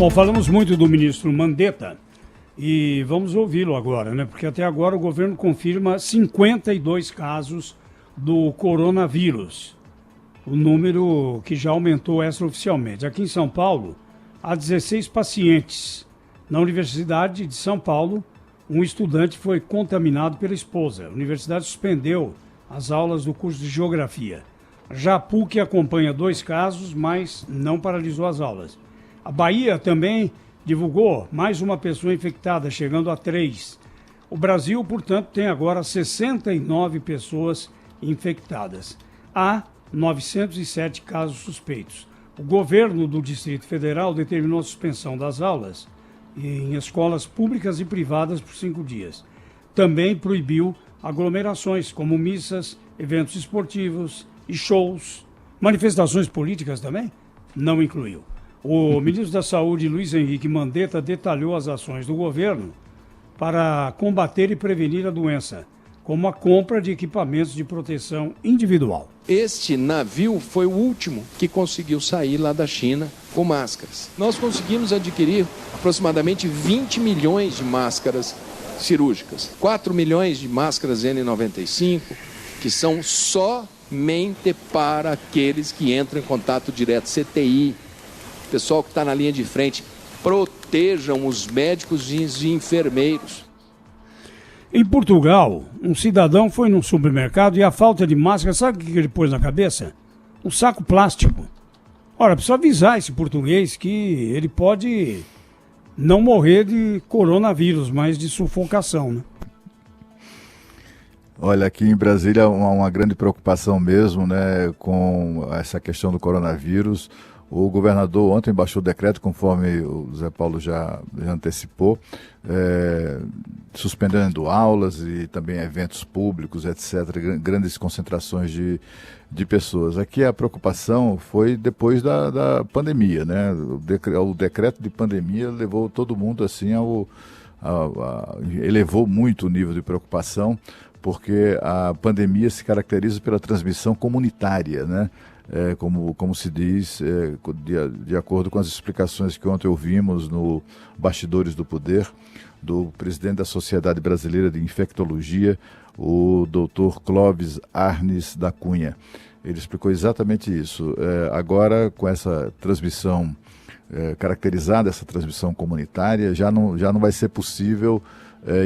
Bom, falamos muito do ministro Mandetta e vamos ouvi-lo agora, né? Porque até agora o governo confirma 52 casos do coronavírus, o número que já aumentou extraoficialmente. Aqui em São Paulo, há 16 pacientes. Na Universidade de São Paulo, um estudante foi contaminado pela esposa. A universidade suspendeu as aulas do curso de Geografia. Já a PUC acompanha 2 casos, mas não paralisou as aulas. A Bahia também divulgou mais uma pessoa infectada, chegando a 3. O Brasil, portanto, tem agora 69 pessoas infectadas. Há 907 casos suspeitos. O governo do Distrito Federal determinou a suspensão das aulas em escolas públicas e privadas por 5 dias. Também proibiu aglomerações, como missas, eventos esportivos e shows. Manifestações políticas também não incluiu. O ministro da Saúde, Luiz Henrique Mandetta, detalhou as ações do governo para combater e prevenir a doença, como a compra de equipamentos de proteção individual. Este navio foi o último que conseguiu sair lá da China com máscaras. Nós conseguimos adquirir aproximadamente 20 milhões de máscaras cirúrgicas, 4 milhões de máscaras N95, que são somente para aqueles que entram em contato direto, CTI, pessoal que está na linha de frente. Protejam os médicos e os enfermeiros. Em Portugal, um cidadão foi num supermercado e a falta de máscara, sabe o que ele pôs na cabeça? Um saco plástico. Ora, precisa avisar esse português que ele pode não morrer de coronavírus, mas de sufocação, né? Olha, aqui em Brasília uma grande preocupação mesmo, né, com essa questão do coronavírus. O governador ontem baixou o decreto, conforme o Zé Paulo já antecipou, suspendendo aulas e também eventos públicos, etc., grandes concentrações de pessoas. Aqui a preocupação foi depois da pandemia, né? O decreto de pandemia levou todo mundo assim elevou muito o nível de preocupação, porque a pandemia se caracteriza pela transmissão comunitária, né? Como se diz, de acordo com as explicações que ontem ouvimos no Bastidores do Poder, do presidente da Sociedade Brasileira de Infectologia, o Dr. Clóvis Arnes da Cunha. Ele explicou exatamente isso. Agora, com essa transmissão caracterizada, essa transmissão comunitária, já não vai ser possível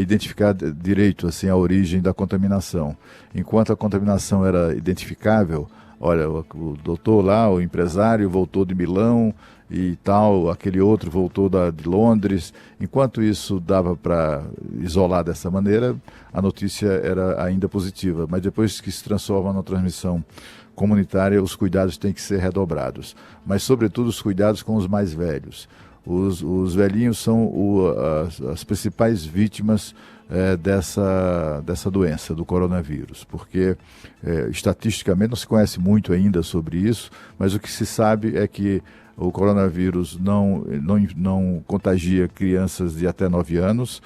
identificar direito assim, a origem da contaminação. Enquanto a contaminação era identificável, olha, o doutor lá, o empresário, voltou de Milão e tal, aquele outro voltou de Londres. Enquanto isso dava para isolar dessa maneira, a notícia era ainda positiva. Mas depois que se transforma numa transmissão comunitária, os cuidados têm que ser redobrados. Mas, sobretudo, os cuidados com os mais velhos. Os velhinhos são as principais vítimas dessa doença, do coronavírus, porque estatisticamente não se conhece muito ainda sobre isso, mas o que se sabe é que o coronavírus não contagia crianças de até 9 anos,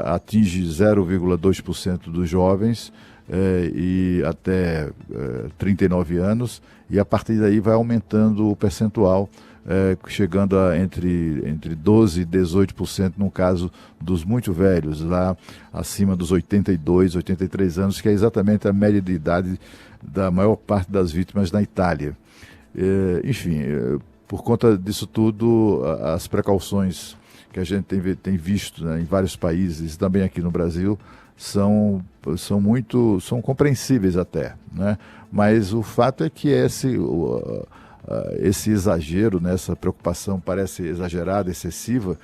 atinge 0,2% dos jovens e até 39 anos, e a partir daí vai aumentando o percentual, chegando a entre 12% e 18% no caso dos muito velhos, lá acima dos 82, 83 anos, que é exatamente a média de idade da maior parte das vítimas na Itália. Enfim, por conta disso tudo, as precauções que a gente tem visto, né, em vários países, também aqui no Brasil, são compreensíveis até, né? Mas o fato é que esse exagero, né, essa preocupação parece exagerada, excessiva,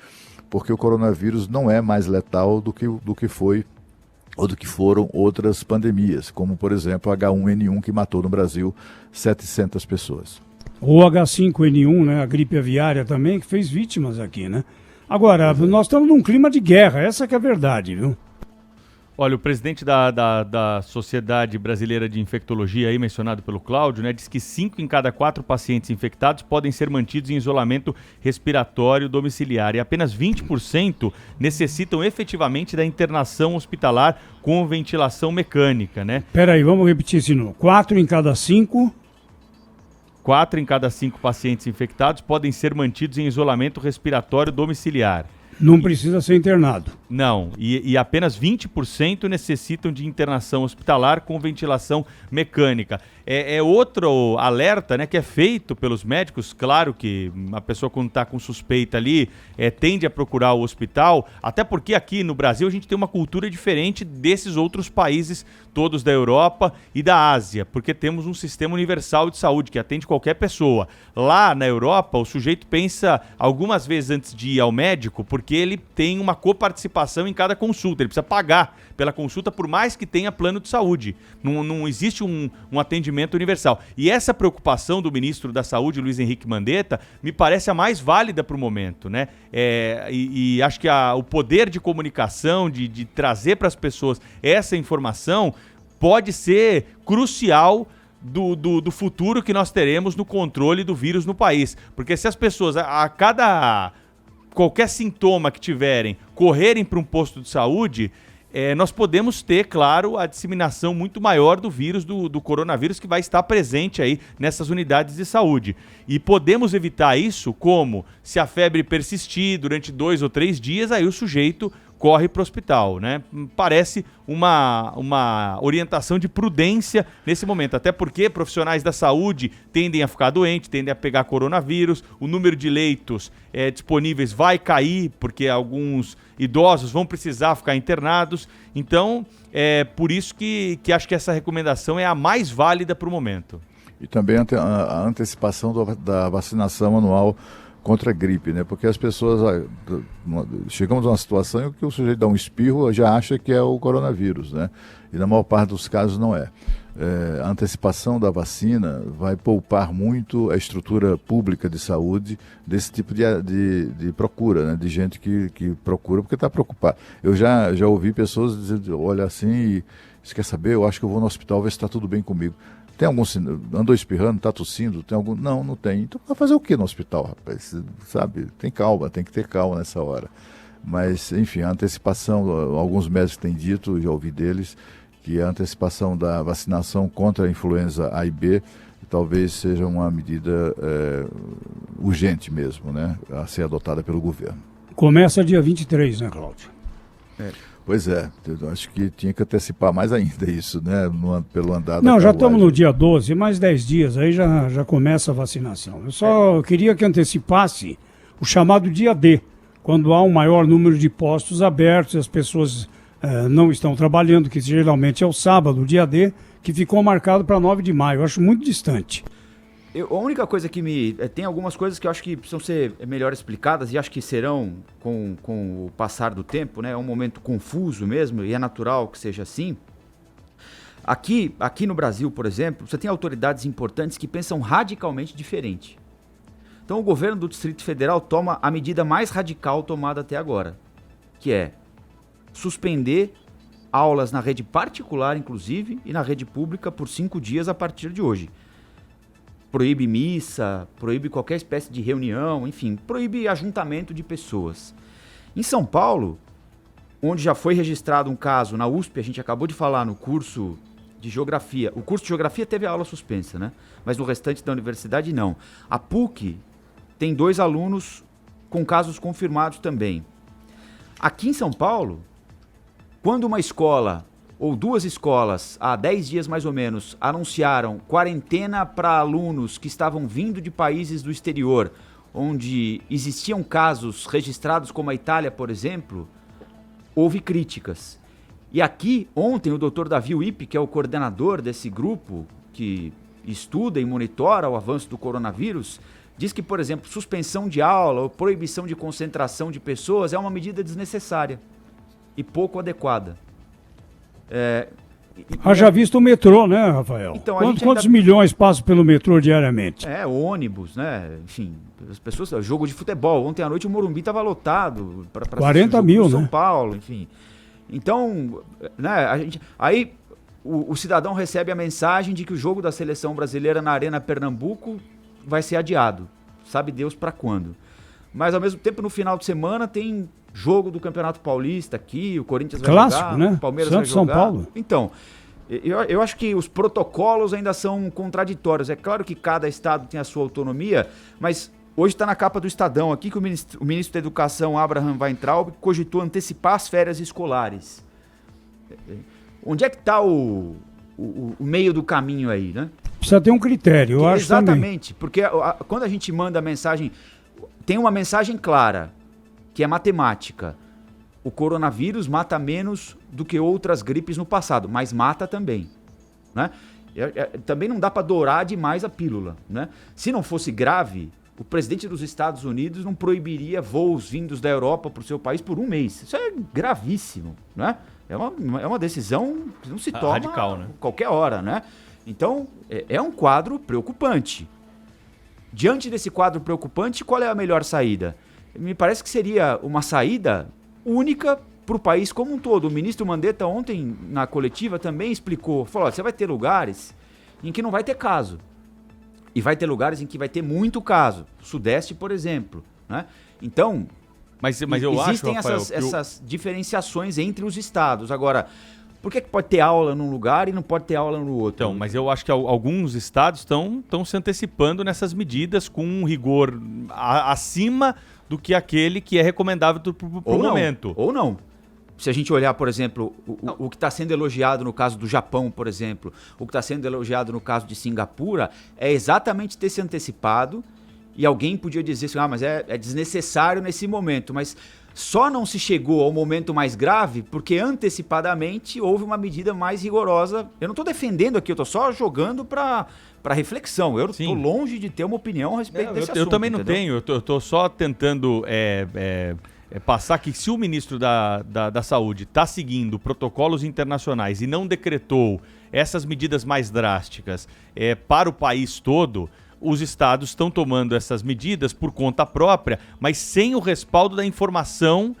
porque o coronavírus não é mais letal do que foi ou do que foram outras pandemias, como, por exemplo, a H1N1, que matou no Brasil 700 pessoas. O H5N1, né, a gripe aviária também, que fez vítimas aqui, né? Agora, nós estamos num clima de guerra, essa que é a verdade, viu? Olha, o presidente da Sociedade Brasileira de Infectologia, aí mencionado pelo Cláudio, né, diz que 5 em cada 4 pacientes infectados podem ser mantidos em isolamento respiratório domiciliar e apenas 20% necessitam efetivamente da internação hospitalar com ventilação mecânica, né? Peraí, vamos repetir esse número. 4 em cada 5 4 em cada 5 pacientes infectados podem ser mantidos em isolamento respiratório domiciliar. Não precisa ser internado. Não, e apenas 20% necessitam de internação hospitalar com ventilação mecânica. É outro alerta, né, que é feito pelos médicos. Claro que a pessoa, quando está com suspeita ali, tende a procurar o hospital, até porque aqui no Brasil a gente tem uma cultura diferente desses outros países todos da Europa e da Ásia, porque temos um sistema universal de saúde que atende qualquer pessoa. Lá na Europa, o sujeito pensa algumas vezes antes de ir ao médico, porque ele tem uma coparticipação em cada consulta, ele precisa pagar pela consulta, por mais que tenha plano de saúde. Não existe um atendimento universal. E essa preocupação do ministro da Saúde, Luiz Henrique Mandetta, me parece a mais válida para o momento, né? E acho que o poder de comunicação, de trazer para as pessoas essa informação, pode ser crucial do futuro que nós teremos no controle do vírus no país. Porque se as pessoas, qualquer sintoma que tiverem, correrem para um posto de saúde, nós podemos ter, claro, a disseminação muito maior do vírus, do coronavírus, que vai estar presente aí nessas unidades de saúde. E podemos evitar isso como, se a febre persistir durante 2 ou 3 dias, aí o sujeito corre para o hospital, né? Parece uma orientação de prudência nesse momento, até porque profissionais da saúde tendem a ficar doentes, tendem a pegar coronavírus, o número de leitos disponíveis vai cair, porque alguns idosos vão precisar ficar internados. Então, é por isso que acho que essa recomendação é a mais válida para o momento. E também a antecipação da vacinação anual contra a gripe, né? Porque as pessoas chegamos a uma situação em que o sujeito dá um espirro, já acha que é o coronavírus, né? E na maior parte dos casos não é. A antecipação da vacina vai poupar muito a estrutura pública de saúde desse tipo de procura, né? De gente que procura porque está preocupada. Eu já ouvi pessoas dizendo, olha assim, e você quer saber? Eu acho que eu vou no hospital ver se está tudo bem comigo. Tem algum sinal? Andou espirrando, está tossindo? Tem algum? Não tem. Então vai fazer o que no hospital, rapaz? Sabe? Tem que ter calma nessa hora. Mas, enfim, a antecipação, alguns médicos têm dito, já ouvi deles, que a antecipação da vacinação contra a influenza A e B talvez seja uma medida urgente mesmo, né? A ser adotada pelo governo. Começa dia 23, né, Cláudio? Pois é, eu acho que tinha que antecipar mais ainda isso, né? Pelo andar da Não, já carruagem. estamos no dia 12, mais 10 dias, aí já começa a vacinação. Eu só queria que antecipasse o chamado dia D, quando há um maior número de postos abertos e as pessoas não estão trabalhando, que geralmente é o sábado, o dia D, que ficou marcado para 9 de maio. Eu acho muito distante. A única coisa que tem algumas coisas que eu acho que precisam ser melhor explicadas e acho que serão com o passar do tempo, né? É um momento confuso mesmo e é natural que seja assim. Aqui no Brasil, por exemplo, você tem autoridades importantes que pensam radicalmente diferente. Então o governo do Distrito Federal toma a medida mais radical tomada até agora, que é suspender aulas na rede particular, inclusive, e na rede pública por 5 dias a partir de hoje. Proíbe missa, proíbe qualquer espécie de reunião, enfim, proíbe ajuntamento de pessoas. Em São Paulo, onde já foi registrado um caso na USP, a gente acabou de falar no curso de Geografia. O curso de Geografia teve a aula suspensa, né? Mas no restante da universidade, não. A PUC tem 2 alunos com casos confirmados também. Aqui em São Paulo, quando uma escola ou 2 escolas, há 10 dias mais ou menos, anunciaram quarentena para alunos que estavam vindo de países do exterior, onde existiam casos registrados como a Itália, por exemplo, houve críticas. E aqui, ontem, o Dr. Davi Wippe, que é o coordenador desse grupo que estuda e monitora o avanço do coronavírus, diz que, por exemplo, suspensão de aula ou proibição de concentração de pessoas é uma medida desnecessária e pouco adequada. Haja visto o metrô, né, Rafael? Então, Quantos milhões passam pelo metrô diariamente? Ônibus, né? Enfim, as pessoas... Jogo de futebol. Ontem à noite o Morumbi estava lotado. 40 mil, São né? Paulo, enfim. Então, né, aí o cidadão recebe a mensagem de que o jogo da seleção brasileira na Arena Pernambuco vai ser adiado. Sabe Deus para quando. Mas, ao mesmo tempo, no final de semana tem jogo do Campeonato Paulista aqui, o Corinthians vai Clássico, jogar, né? o Palmeiras Santos, vai jogar. São Paulo. Então, Eu acho que os protocolos ainda são contraditórios. É claro que cada estado tem a sua autonomia, mas hoje está na capa do Estadão aqui que o ministro da Educação, Abraham Weintraub, cogitou antecipar as férias escolares. Onde é que está o meio do caminho aí, né? Precisa ter um critério, eu acho também. Exatamente, porque quando a gente manda a mensagem, tem uma mensagem clara, que é matemática. O coronavírus mata menos do que outras gripes no passado, mas mata também, né? Também não dá para dourar demais a pílula, né? Se não fosse grave, o presidente dos Estados Unidos não proibiria voos vindos da Europa para o seu país por um mês. Isso é gravíssimo, né? É uma decisão que não se toma radical, né? Qualquer hora, né? Então, é um quadro preocupante. Diante desse quadro preocupante, qual é a melhor saída? Me parece que seria uma saída única para o país como um todo. O ministro Mandetta ontem, na coletiva, também explicou. Falou, você vai ter lugares em que não vai ter caso. E vai ter lugares em que vai ter muito caso. Sudeste, por exemplo, né? Então, mas eu existem acho, Rafael, essas diferenciações entre os estados. Agora, por que pode ter aula num lugar e não pode ter aula no outro? Então, mas eu acho que alguns estados estão se antecipando nessas medidas com um rigor acima do que aquele que é recomendável para o momento. Ou não. Se a gente olhar, por exemplo, o que está sendo elogiado no caso do Japão, por exemplo, o que está sendo elogiado no caso de Singapura, é exatamente ter se antecipado, e alguém podia dizer assim, mas é desnecessário nesse momento, mas só não se chegou ao momento mais grave porque antecipadamente houve uma medida mais rigorosa. Eu não estou defendendo aqui, eu estou só jogando para reflexão. Eu estou longe de ter uma opinião a respeito desse assunto. Eu também não entendeu? tenho, eu estou só tentando passar que se o ministro da Saúde está seguindo protocolos internacionais e não decretou essas medidas mais drásticas para o país todo, os estados estão tomando essas medidas por conta própria, mas sem o respaldo da informação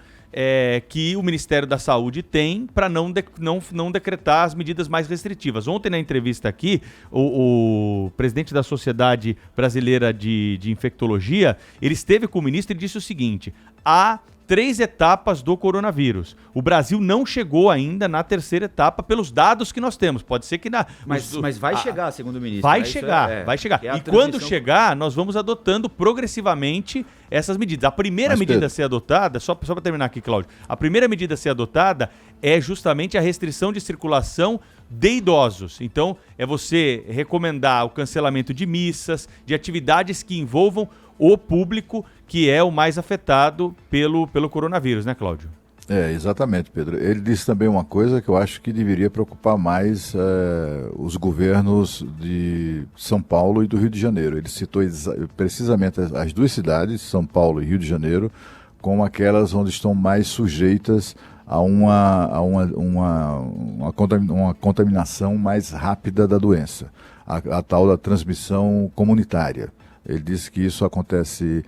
que o Ministério da Saúde tem para não decretar as medidas mais restritivas. Ontem, na entrevista aqui, o presidente da Sociedade Brasileira de Infectologia, ele esteve com o ministro e disse o seguinte: há 3 etapas do coronavírus. O Brasil não chegou ainda na 3ª etapa pelos dados que nós temos. Pode ser que Mas vai chegar, segundo o ministro. Vai chegar. E quando chegar, nós vamos adotando progressivamente essas medidas. A primeira medida a ser adotada, só para terminar aqui, Cláudio, a primeira medida a ser adotada é justamente a restrição de circulação de idosos. Então, é você recomendar o cancelamento de missas, de atividades que envolvam o público, que é o mais afetado pelo coronavírus, né, Cláudio? Exatamente, Pedro. Ele disse também uma coisa que eu acho que deveria preocupar mais os governos de São Paulo e do Rio de Janeiro. Ele citou precisamente as 2 cidades, São Paulo e Rio de Janeiro, como aquelas onde estão mais sujeitas a uma contaminação mais rápida da doença, a tal da transmissão comunitária. Ele disse que isso acontece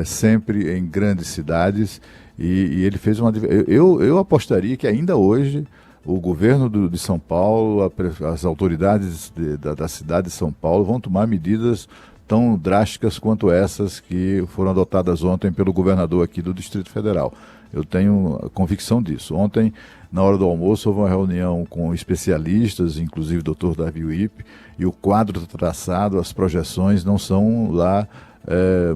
sempre em grandes cidades e ele fez uma... Eu apostaria que ainda hoje o governo de São Paulo, as autoridades da cidade de São Paulo vão tomar medidas tão drásticas quanto essas que foram adotadas ontem pelo governador aqui do Distrito Federal. Eu tenho a convicção disso. Ontem, na hora do almoço, houve uma reunião com especialistas, inclusive o Dr. Davi Wipp, e o quadro traçado, as projeções não são lá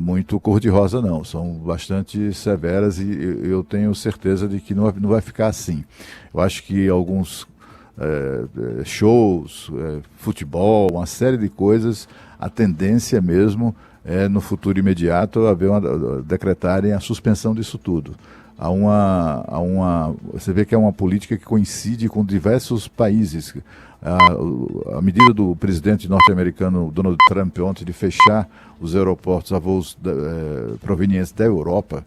muito cor-de-rosa, não. São bastante severas e eu tenho certeza de que não vai ficar assim. Eu acho que alguns shows, futebol, uma série de coisas, a tendência mesmo no futuro imediato decretarem a suspensão disso tudo. Você vê que é uma política que coincide com diversos países. A medida do presidente norte-americano Donald Trump ontem de fechar os aeroportos a voos provenientes da Europa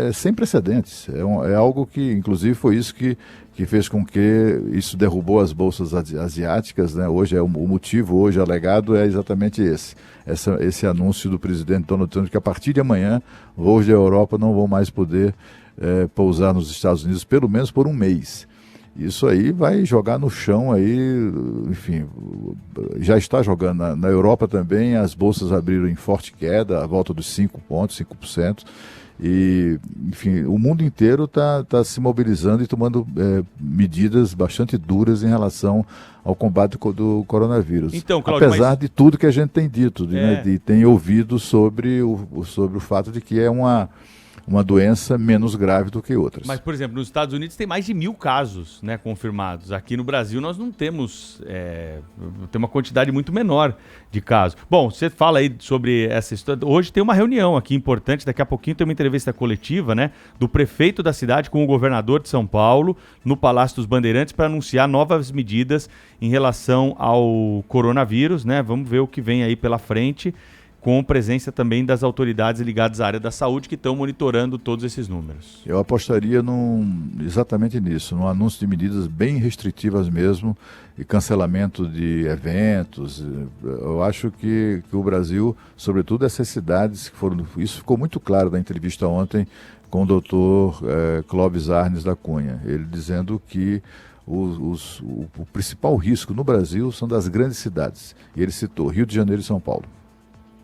é sem precedentes. É algo que, inclusive, foi isso que fez com que isso derrubou as bolsas asiáticas, né? Hoje o motivo hoje alegado é exatamente esse anúncio do presidente Donald Trump que a partir de amanhã voos da Europa não vão mais poder pousar nos Estados Unidos, pelo menos por um mês. Isso aí vai jogar no chão aí, enfim, já está jogando. Na Europa também as bolsas abriram em forte queda, à volta dos 5 pontos, 5%. E, enfim, o mundo inteiro está se mobilizando e tomando medidas bastante duras em relação ao combate do coronavírus. Então, Cláudio, apesar de tudo que a gente tem dito, né, e tem ouvido sobre o fato de que é uma doença menos grave do que outras. Mas, por exemplo, nos Estados Unidos tem mais de 1.000 casos, né, confirmados. Aqui no Brasil nós não temos, tem uma quantidade muito menor de casos. Bom, você fala aí sobre essa história. Hoje tem uma reunião aqui importante, daqui a pouquinho tem uma entrevista coletiva, né, do prefeito da cidade com o governador de São Paulo, no Palácio dos Bandeirantes, para anunciar novas medidas em relação ao coronavírus, né? Vamos ver o que vem aí pela frente, com presença também das autoridades ligadas à área da saúde que estão monitorando todos esses números. Eu apostaria exatamente nisso, num anúncio de medidas bem restritivas mesmo e cancelamento de eventos. Eu acho que o Brasil, sobretudo essas cidades que foram... Isso ficou muito claro na entrevista ontem com o doutor Clóvis Arnes da Cunha, ele dizendo que o principal risco no Brasil são das grandes cidades. E ele citou Rio de Janeiro e São Paulo.